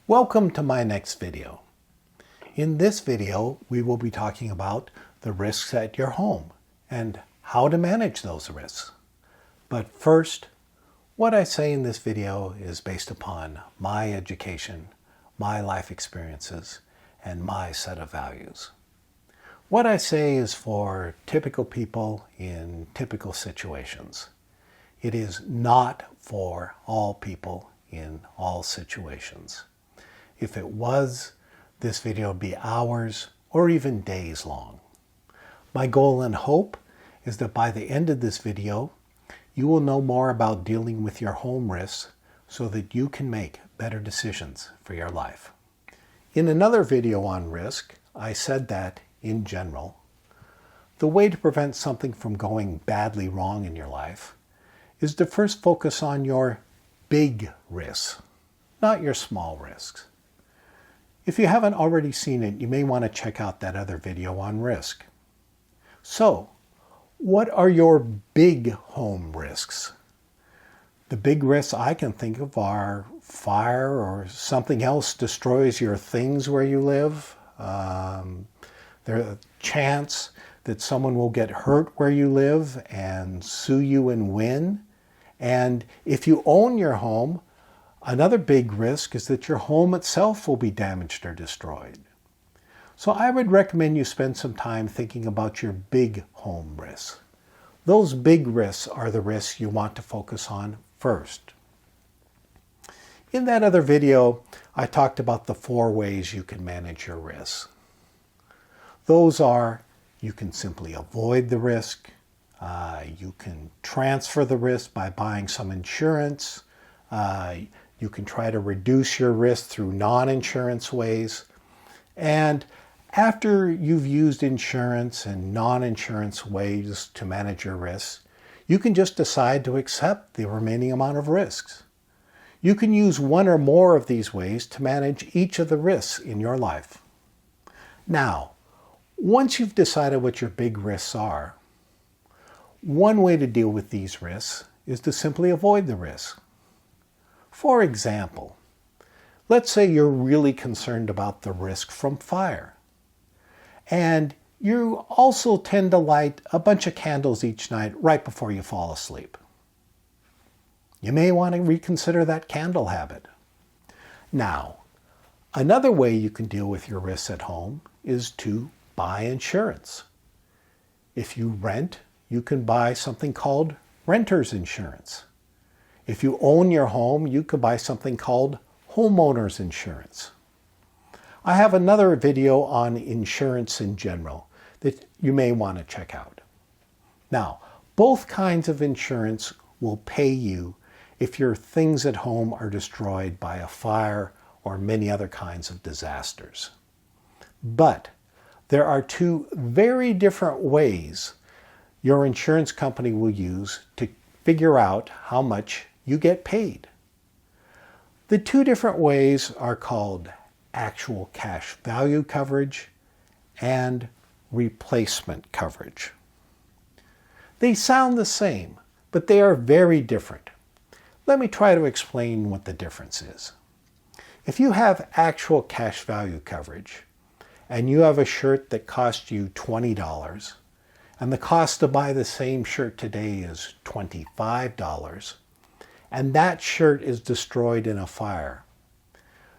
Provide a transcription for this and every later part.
Welcome to my next video. In this video, we will be talking about the risks at your home and how to manage those risks. But first, what I say in this video is based upon my education, my life experiences, and my set of values. What I say is for typical people in typical situations. It is not for all people in all situations. If it was, this video would be hours or even days long. My goal and hope is that by the end of this video, you will know more about dealing with your home risks so that you can make better decisions for your life. In another video on risk, I said that, in general, the way to prevent something from going badly wrong in your life is to first focus on your big risks, not your small risks. If you haven't already seen it, you may want to check out that other video on risk. So, what are your big home risks? The big risks I can think of are fire or something else destroys your things where you live. There's a chance that someone will get hurt where you live and sue you and win. And if you own your home, another big risk is that your home itself will be damaged or destroyed. So I would recommend you spend some time thinking about your big home risks. Those big risks are the risks you want to focus on first. In that other video, I talked about the 4 ways you can manage your risks. Those are, you can simply avoid the risk, you can transfer the risk by buying some insurance, you can try to reduce your risk through non-insurance ways. And after you've used insurance and non-insurance ways to manage your risks, you can just decide to accept the remaining amount of risks. You can use one or more of these ways to manage each of the risks in your life. Now, once you've decided what your big risks are, one way to deal with these risks is to simply avoid the risk. For example, let's say you're really concerned about the risk from fire, and you also tend to light a bunch of candles each night right before you fall asleep. You may want to reconsider that candle habit. Now, another way you can deal with your risks at home is to buy insurance. If you rent, you can buy something called renter's insurance. If you own your home, you could buy something called Homeowners Insurance. I have another video on insurance in general that you may want to check out. Now, both kinds of insurance will pay you if your things at home are destroyed by a fire or many other kinds of disasters. But there are 2 very different ways your insurance company will use to figure out how much you get paid. The 2 different ways are called actual cash value coverage and replacement coverage. They sound the same, but they are very different. Let me try to explain what the difference is. If you have actual cash value coverage and you have a shirt that cost you $20 and the cost to buy the same shirt today is $25, and that shirt is destroyed in a fire,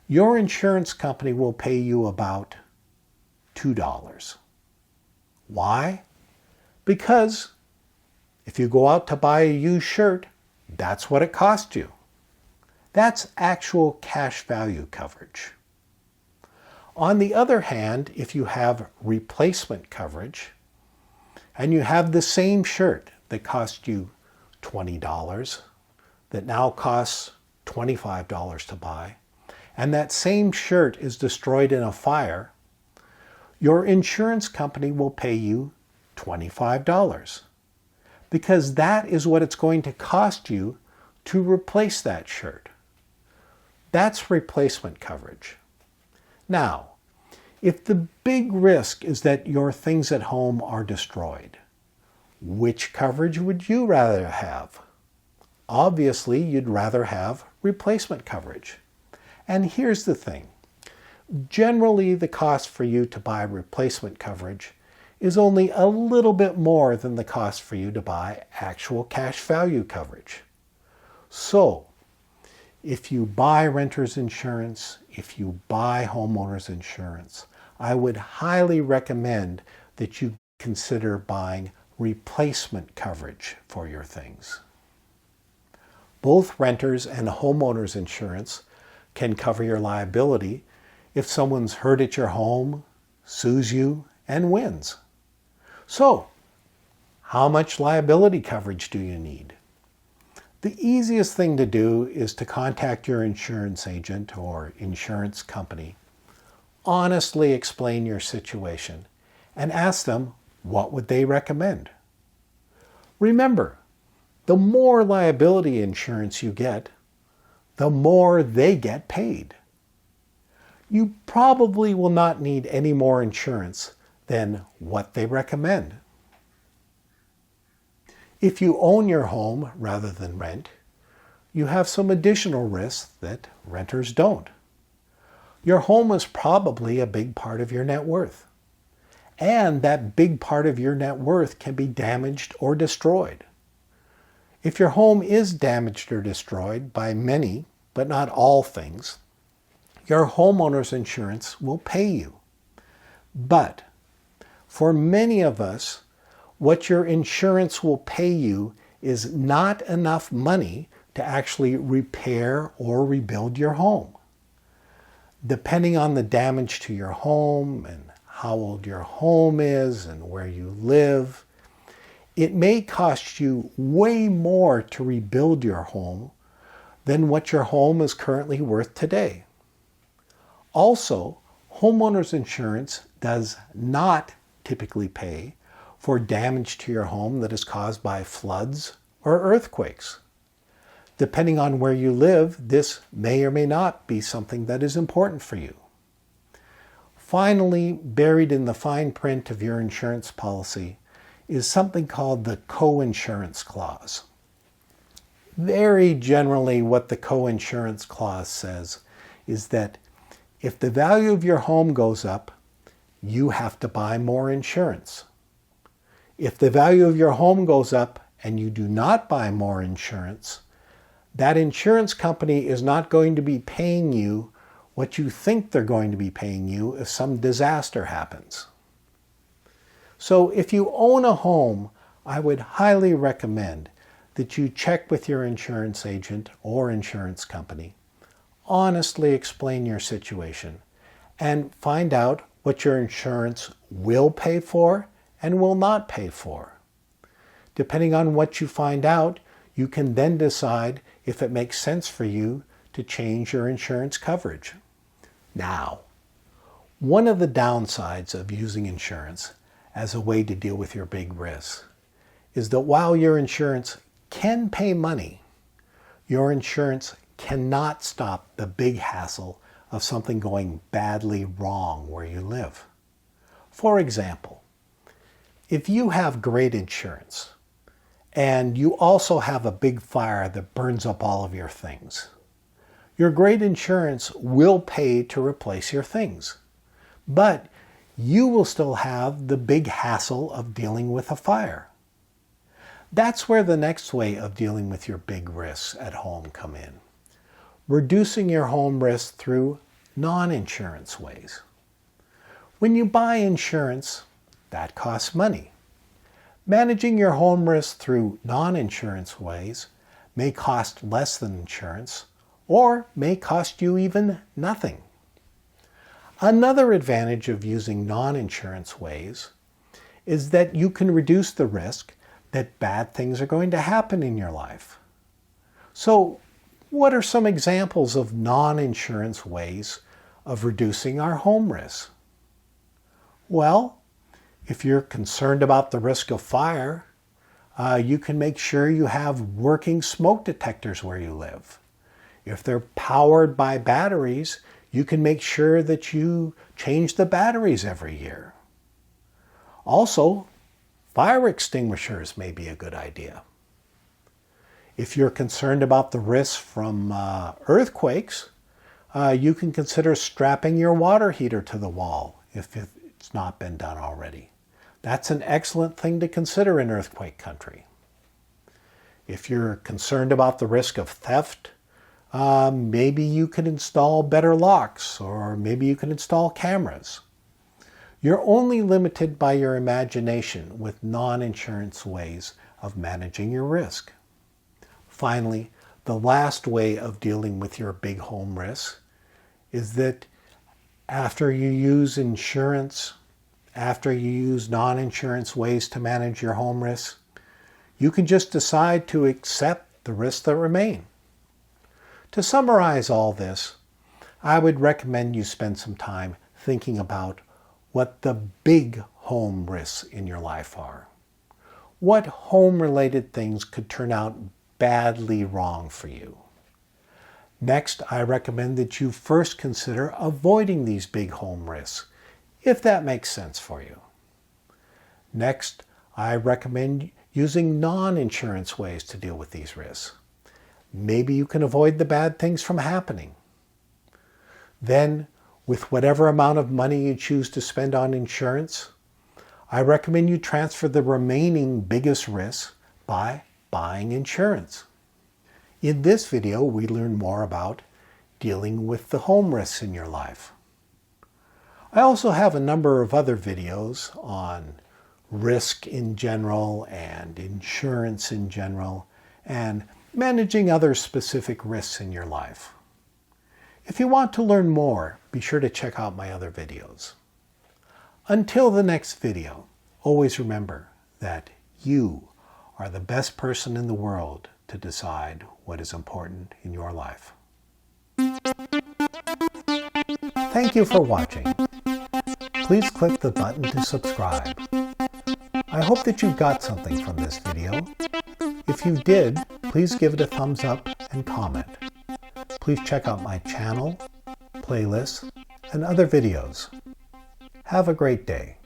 your insurance company will pay you about $2. Why? Because if you go out to buy a used shirt, that's what it cost you. That's actual cash value coverage. On the other hand, if you have replacement coverage and you have the same shirt that cost you $20 that now costs $25 to buy, and that same shirt is destroyed in a fire, your insurance company will pay you $25 because that is what it's going to cost you to replace that shirt. That's replacement coverage. Now, if the big risk is that your things at home are destroyed, which coverage would you rather have? Obviously, you'd rather have replacement coverage. And here's the thing. Generally, the cost for you to buy replacement coverage is only a little bit more than the cost for you to buy actual cash value coverage. So, if you buy renter's insurance, if you buy homeowner's insurance, I would highly recommend that you consider buying replacement coverage for your things. Both renters and homeowners insurance can cover your liability if someone's hurt at your home, sues you, and wins. So, how much liability coverage do you need? The easiest thing to do is to contact your insurance agent or insurance company, honestly explain your situation, and ask them what would they recommend. Remember, the more liability insurance you get, the more they get paid. You probably will not need any more insurance than what they recommend. If you own your home rather than rent, you have some additional risks that renters don't. Your home is probably a big part of your net worth, and that big part of your net worth can be damaged or destroyed. If your home is damaged or destroyed by many, but not all things, your homeowner's insurance will pay you. But for many of us, what your insurance will pay you is not enough money to actually repair or rebuild your home. Depending on the damage to your home and how old your home is and where you live, it may cost you way more to rebuild your home than what your home is currently worth today. Also, homeowners insurance does not typically pay for damage to your home that is caused by floods or earthquakes. Depending on where you live, this may or may not be something that is important for you. Finally, buried in the fine print of your insurance policy is something called the co-insurance clause. Very generally, what the co-insurance clause says is that if the value of your home goes up, you have to buy more insurance. If the value of your home goes up and you do not buy more insurance, that insurance company is not going to be paying you what you think they're going to be paying you if some disaster happens. So if you own a home, I would highly recommend that you check with your insurance agent or insurance company, honestly explain your situation, and find out what your insurance will pay for and will not pay for. Depending on what you find out, you can then decide if it makes sense for you to change your insurance coverage. Now, one of the downsides of using insurance as a way to deal with your big risks is that while your insurance can pay money, your insurance cannot stop the big hassle of something going badly wrong where you live. For example, if you have great insurance and you also have a big fire that burns up all of your things, your great insurance will pay to replace your things, but you will still have the big hassle of dealing with a fire. That's where the next way of dealing with your big risks at home come in. Reducing your home risk through non-insurance ways. When you buy insurance, that costs money. Managing your home risk through non-insurance ways may cost less than insurance or may cost you even nothing. Another advantage of using non-insurance ways is that you can reduce the risk that bad things are going to happen in your life. So, what are some examples of non-insurance ways of reducing our home risk? Well, if you're concerned about the risk of fire, you can make sure you have working smoke detectors where you live. If they're powered by batteries, you can make sure that you change the batteries every year. Also, fire extinguishers may be a good idea. If you're concerned about the risks from earthquakes, You can consider strapping your water heater to the wall if it's not been done already. That's an excellent thing to consider in earthquake country. If you're concerned about the risk of theft, maybe you can install better locks, or maybe you can install cameras. You're only limited by your imagination with non-insurance ways of managing your risk. Finally, the last way of dealing with your big home risks is that after you use insurance, after you use non-insurance ways to manage your home risks, you can just decide to accept the risks that remain. To summarize all this, I would recommend you spend some time thinking about what the big home risks in your life are. What home-related things could turn out badly wrong for you? Next, I recommend that you first consider avoiding these big home risks, if that makes sense for you. Next, I recommend using non-insurance ways to deal with these risks. Maybe you can avoid the bad things from happening. Then, with whatever amount of money you choose to spend on insurance, I recommend you transfer the remaining biggest risks by buying insurance. In this video, we learn more about dealing with the home risks in your life. I also have a number of other videos on risk in general and insurance in general and managing other specific risks in your life. If you want to learn more, be sure to check out my other videos. Until the next video, always remember that you are the best person in the world to decide what is important in your life. Thank you for watching. Please click the button to subscribe. I hope that you got something from this video. If you did, please give it a thumbs up and comment. Please check out my channel, playlists, and other videos. Have a great day.